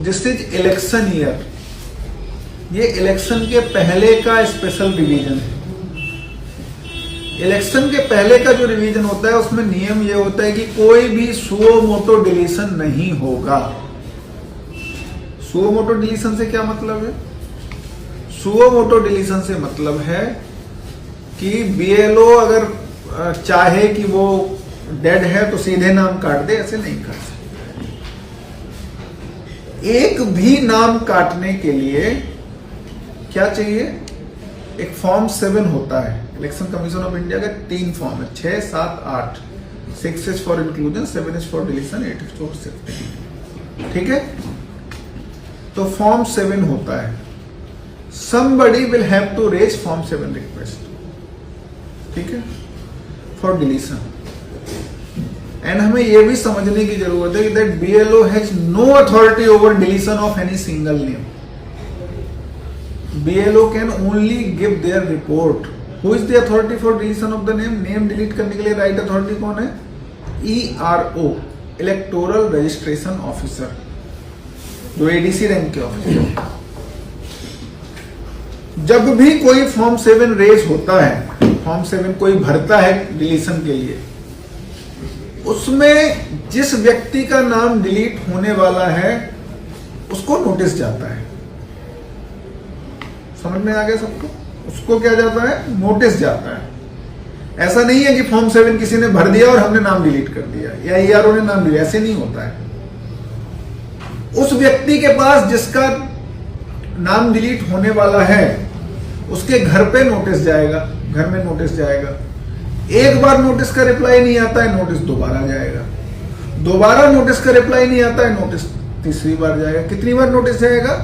This is election year. ये election के पहले का स्पेशल रिवीजन है। इलेक्शन के पहले का जो रिवीजन होता है उसमें नियम ये होता है कि कोई भी सुओ मोटो डिलीशन नहीं होगा। सुओ मोटो डिलीशन से क्या मतलब है? सुओ मोटो डिलीशन से मतलब है कि बीएलओ अगर चाहे कि वो डेड है तो सीधे नाम काट दे, ऐसे नहीं कर सकते। एक भी नाम काटने के लिए क्या चाहिए? एक फॉर्म 7 होता है। इलेक्शन कमीशन ऑफ इंडिया का 3 फॉर्म है, 6, 7, 8। 6 is for inclusion, 7 is for deletion, 8 is for shifting. ठीक है, तो फॉर्म 7 होता है। somebody will have to raise form 7 request, ठीक है, फॉर डिलीशन। एंड हमें यह भी समझने की जरूरत है कि that BLO has no authority over deletion of any single name. BLO can only give their report. Who is the authority for deletion of the name? Name delete करने के लिए राइट अथॉरिटी कौन है? ERO, इलेक्टोरल रजिस्ट्रेशन ऑफिसर, जो ADC rank के officer. जब भी कोई फॉर्म 7 रेज होता है, फॉर्म 7 कोई भरता है डिलीशन के लिए, उसमें जिस व्यक्ति का नाम डिलीट होने वाला है उसको नोटिस जाता है। समझ में आ गया सबको? उसको क्या जाता है? नोटिस जाता है। ऐसा नहीं है कि फॉर्म 7 किसी ने भर दिया और हमने नाम डिलीट कर दिया या ERO ने नाम डिलीट, ऐसे नहीं होता है। उस व्यक्ति के पास जिसका नाम डिलीट होने वाला है उसके घर पे नोटिस जाएगा, घर में नोटिस जाएगा। एक बार नोटिस का रिप्लाई नहीं आता है, नोटिस दोबारा जाएगा। दोबारा नोटिस का रिप्लाई नहीं आता है, नोटिस तीसरी बार जाएगा। कितनी बार नोटिस जाएगा?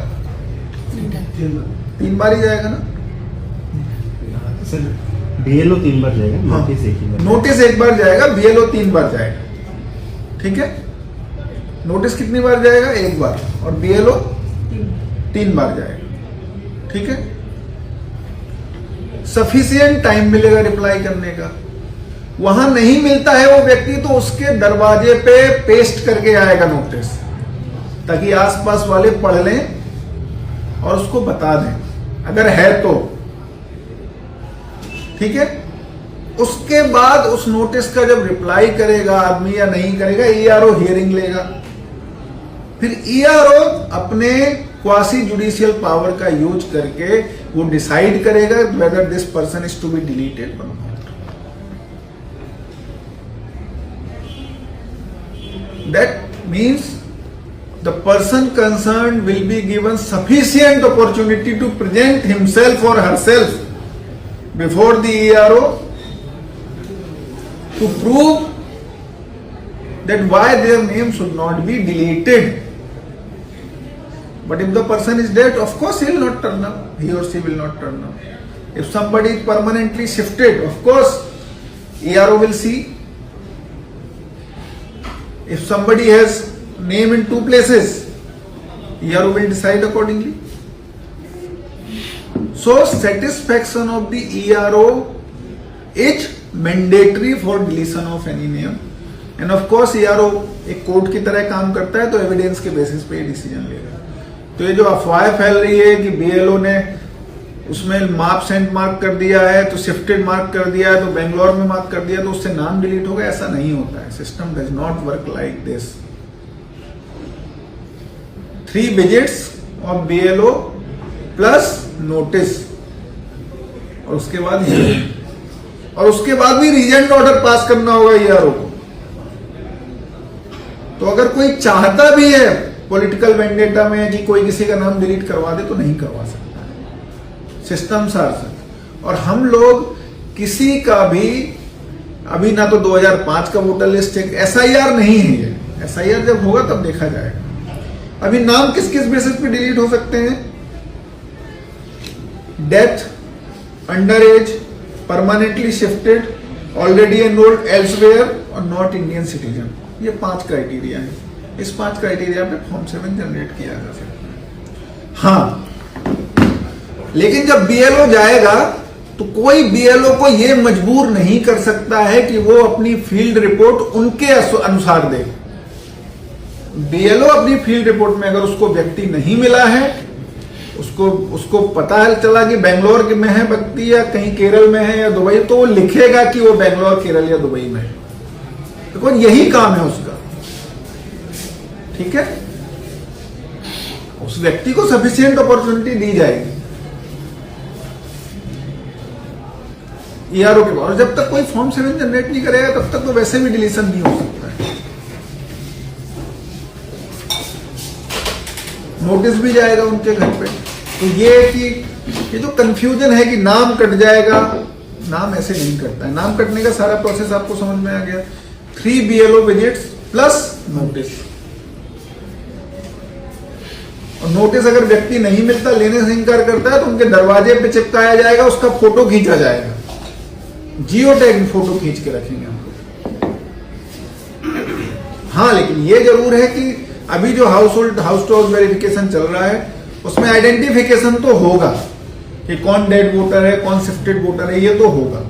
3 बार ही जाएगा ना सर? बीएलओ 3 बार जाएगा, नोटिस एक ही बार। नोटिस एक बार जाएगा, बीएलओ 3 बार जाएगा। ठीक है, नोटिस कितनी बार जाएगा? 1 बार, और बीएलओ 3 बार जाएगा। ठीक है, सफिशिएंट टाइम मिलेगा रिप्लाई करने का। वहां नहीं मिलता है वो व्यक्ति तो उसके दरवाजे पे पेस्ट करके आएगा नोटिस, ताकि आसपास वाले पढ़ लें और उसको बता दें अगर है तो। ठीक है, उसके बाद उस नोटिस का जब रिप्लाई करेगा आदमी या नहीं करेगा, ERO हियरिंग लेगा। फिर ERO अपने क्वासी जुडिशियल पावर का यूज करके वो डिसाइड करेगा whether this person is to be deleted और not. That means the person concern will be given sufficient opportunity to present himself और herself before the ERO to prove that why their name should not be deleted. But if the person is dead, of course he will not turn up. He or she will not turn up. If somebody is permanently shifted, of course ERO will see. If somebody has name in 2 places, ERO will decide accordingly. So satisfaction of the ERO is mandatory for deletion of any name. And of course ERO एक court की तरह काम करता है, तो evidence के basis पे decision लेगा। तो ये जो अफवाह फैल रही है कि बीएलओ ने उसमें मार्क सेंट मार्क कर दिया है, तो शिफ्टेड मार्क कर दिया है, तो बेंगलोर में मार्क कर दिया तो उससे नाम डिलीट होगा, ऐसा नहीं होता है। System does not work like this. 3 visits of BLO plus notice, और उसके बाद और उसके बाद भी रीजेंट ऑर्डर पास करना होगा ERO को। तो अगर कोई चाहता भी है पॉलिटिकल वेंडेटा में कि कोई किसी का नाम डिलीट करवा दे, तो नहीं करवा सकता है। सिस्टम सच। और हम लोग किसी का भी अभी ना तो 2005 का वोटर लिस्ट है, SIR नहीं है ये। SIR जब होगा तब देखा जाएगा। अभी नाम किस किस बेसिस पे डिलीट हो सकते हैं? Death, under as, permanently shifted, already enrolled elsewhere और नॉट इंडियन सिटीजन। ये 5 क्राइटेरिया है। इस 5 क्राइटेरिया पे फॉर्म 7 जनरेट किया जा सकता है। हाँ, लेकिन जब BLO जाएगा तो कोई BLO को ये मजबूर नहीं कर सकता है कि वो अपनी फील्ड रिपोर्ट उनके अनुसार दे। बीएलओ अपनी फील्ड रिपोर्ट में अगर उसको व्यक्ति नहीं मिला है, उसको पता है चला कि बेंगलोर में है व्यक्ति या कहीं केरल में है या दुबई, तो वो लिखेगा कि वो बेंगलोर, केरल या दुबई में है। देखो यही काम है उसका, ठीक है। उस व्यक्ति को सफिशिएंट अपॉर्चुनिटी दी जाएगी ईआरओ के बाद। और जब तक कोई फॉर्म 7 जनरेट नहीं करेगा तब तक तो वैसे भी डिलीशन नहीं हो सकता है। नोटिस भी जाएगा उनके घर पे। तो ये जो कंफ्यूजन है कि नाम कट जाएगा, नाम ऐसे नहीं कटता है। नाम कटने का सारा प्रोसेस आपको समझ में आ गया। 3 BLO विजिट्स प्लस नोटिस। और नोटिस अगर व्यक्ति नहीं मिलता, लेने से इनकार करता है, तो उनके दरवाजे पे चिपकाया जाएगा, उसका फोटो खींचा जाएगा, जियो टैग फोटो खींच के रखेंगे हम लोग। हाँ, लेकिन ये जरूर है कि अभी जो हाउस टू हाउस वेरिफिकेशन चल रहा है उसमें आइडेंटिफिकेशन तो होगा कि कौन डेड वोटर है, कौन शिफ्टेड वोटर है, ये तो होगा।